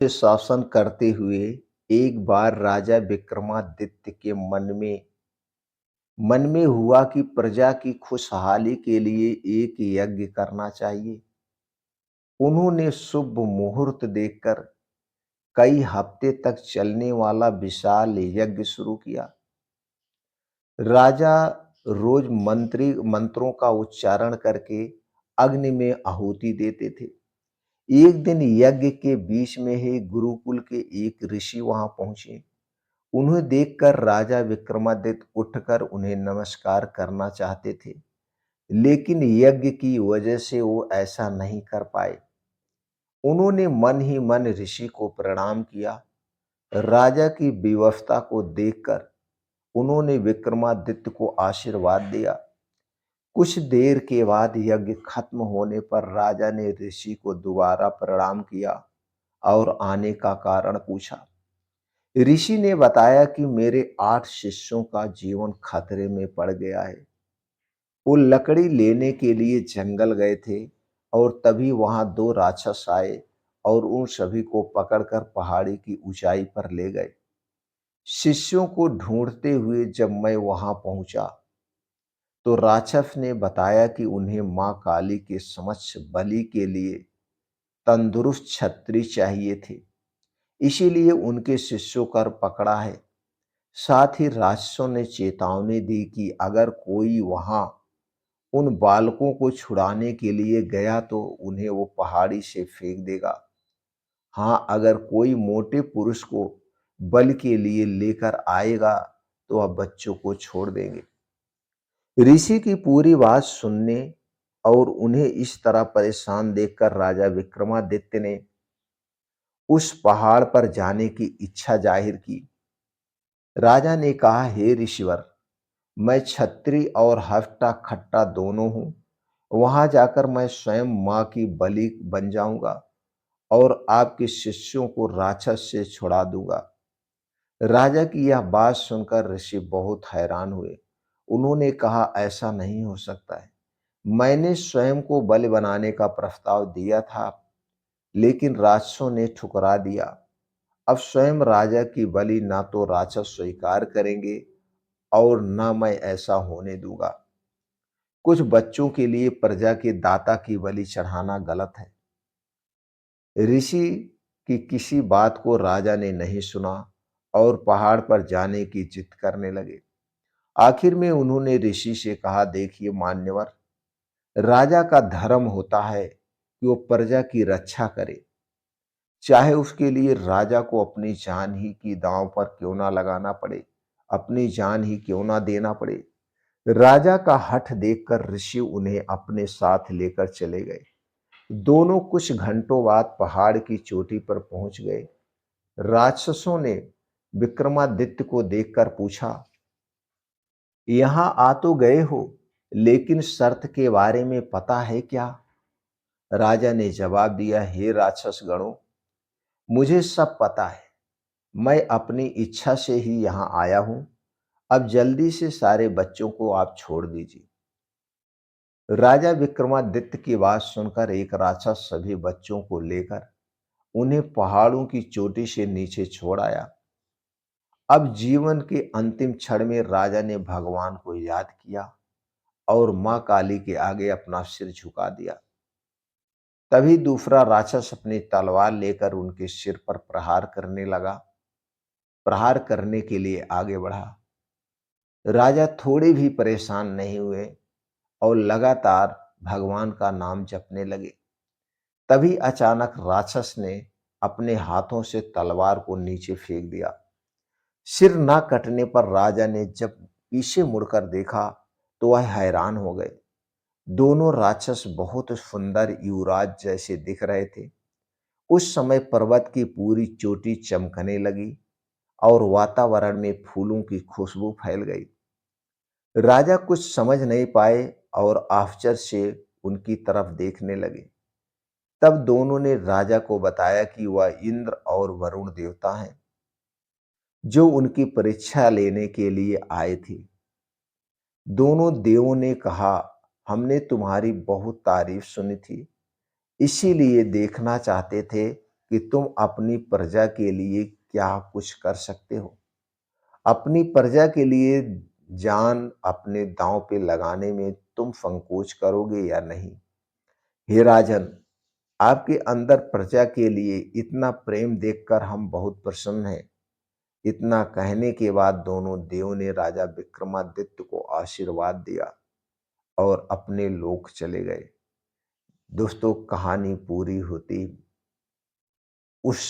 से शासन करते हुए एक बार राजा विक्रमादित्य के मन में हुआ कि प्रजा की खुशहाली के लिए एक यज्ञ करना चाहिए। उन्होंने शुभ मुहूर्त देखकर कई हफ्ते तक चलने वाला विशाल यज्ञ शुरू किया। राजा रोज मंत्रों का उच्चारण करके अग्नि में आहुति देते थे। एक दिन यज्ञ के बीच में ही गुरुकुल के एक ऋषि वहां पहुंचे। उन्हें देखकर राजा विक्रमादित्य उठकर उन्हें नमस्कार करना चाहते थे, लेकिन यज्ञ की वजह से वो ऐसा नहीं कर पाए। उन्होंने मन ही मन ऋषि को प्रणाम किया। राजा की विवशता को देखकर उन्होंने विक्रमादित्य को आशीर्वाद दिया। कुछ देर के बाद यज्ञ खत्म होने पर राजा ने ऋषि को दोबारा प्रणाम किया और आने का कारण पूछा। ऋषि ने बताया कि मेरे 8 शिष्यों का जीवन खतरे में पड़ गया है। वो लकड़ी लेने के लिए जंगल गए थे और तभी वहां 2 राक्षस आए और उन सभी को पकड़कर पहाड़ी की ऊंचाई पर ले गए। शिष्यों को ढूंढते हुए जब मैं वहां पहुंचा तो राक्षस ने बताया कि उन्हें मां काली के समक्ष बलि के लिए तंदुरुस्त छत्री चाहिए थे, इसीलिए उनके शिष्यों कर पकड़ा है। साथ ही राक्षसों ने चेतावनी दी कि अगर कोई वहां उन बालकों को छुड़ाने के लिए गया तो उन्हें वो पहाड़ी से फेंक देगा। हाँ, अगर कोई मोटे पुरुष को बल के लिए लेकर आएगा तो वह बच्चों को छोड़ देंगे। ऋषि की पूरी बात सुनने और उन्हें इस तरह परेशान देखकर राजा विक्रमादित्य ने उस पहाड़ पर जाने की इच्छा जाहिर की। राजा ने कहा, हे ऋषिवर, मैं छत्री और हट्टा खट्टा दोनों हूं। वहां जाकर मैं स्वयं मां की बलि बन जाऊंगा और आपके शिष्यों को राक्षस से छुड़ा दूंगा। राजा की यह बात सुनकर ऋषि बहुत हैरान हुए। उन्होंने कहा, ऐसा नहीं हो सकता है। मैंने स्वयं को बलि बनाने का प्रस्ताव दिया था, लेकिन राक्षसों ने ठुकरा दिया। अब स्वयं राजा की बलि ना तो राक्षस स्वीकार करेंगे और ना मैं ऐसा होने दूंगा। कुछ बच्चों के लिए प्रजा के दाता की बलि चढ़ाना गलत है। ऋषि की किसी बात को राजा ने नहीं सुना और पहाड़ पर जाने की जिद करने लगे। आखिर में उन्होंने ऋषि से कहा, देखिए मान्यवर, राजा का धर्म होता है कि वो प्रजा की रक्षा करे, चाहे उसके लिए राजा को अपनी जान ही की दांव पर क्यों ना लगाना पड़े, अपनी जान ही क्यों ना देना पड़े। राजा का हठ देखकर ऋषि उन्हें अपने साथ लेकर चले गए। दोनों कुछ घंटों बाद पहाड़ की चोटी पर पहुंच गए। राक्षसों ने विक्रमादित्य को देखकर पूछा, यहां आ तो गए हो, लेकिन शर्त के बारे में पता है क्या? राजा ने जवाब दिया, हे राक्षस गणों, मुझे सब पता है। मैं अपनी इच्छा से ही यहां आया हूं। अब जल्दी से सारे बच्चों को आप छोड़ दीजिए। राजा विक्रमादित्य की बात सुनकर एक राक्षस सभी बच्चों को लेकर उन्हें पहाड़ों की चोटी से नीचे छोड़ आया। अब जीवन के अंतिम क्षण में राजा ने भगवान को याद किया और मां काली के आगे अपना सिर झुका दिया। तभी दूसरा राक्षस अपनी तलवार लेकर उनके सिर पर प्रहार करने लगा। प्रहार करने के लिए आगे बढ़ा। राजा थोड़े भी परेशान नहीं हुए और लगातार भगवान का नाम जपने लगे। तभी अचानक राक्षस ने अपने हाथों से तलवार को नीचे फेंक दिया। सिर ना कटने पर राजा ने जब पीछे मुड़कर देखा तो वह हैरान हो गए। दोनों राक्षस बहुत सुंदर युवराज जैसे दिख रहे थे। उस समय पर्वत की पूरी चोटी चमकने लगी और वातावरण में फूलों की खुशबू फैल गई। राजा कुछ समझ नहीं पाए और आश्चर्य से उनकी तरफ देखने लगे। तब दोनों ने राजा को बताया कि वह इंद्र और वरुण देवता हैं, जो उनकी परीक्षा लेने के लिए आए थे। दोनों देवों ने कहा, हमने तुम्हारी बहुत तारीफ सुनी थी, इसीलिए देखना चाहते थे कि तुम अपनी प्रजा के लिए क्या कुछ कर सकते हो। अपनी प्रजा के लिए जान अपने दांव पे लगाने में तुम संकोच करोगे या नहीं। हे राजन, आपके अंदर प्रजा के लिए इतना प्रेम देखकर हम बहुत प्रसन्न हैं। इतना कहने के बाद दोनों देवों ने राजा विक्रमादित्य को आशीर्वाद दिया और अपने लोक चले गए। दोस्तों, कहानी पूरी होती उस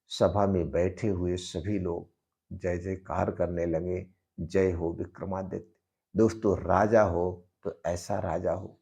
सभा में बैठे हुए सभी लोग जय जयकार करने लगे, जय हो विक्रमादित्य। दोस्तों, राजा हो तो ऐसा राजा हो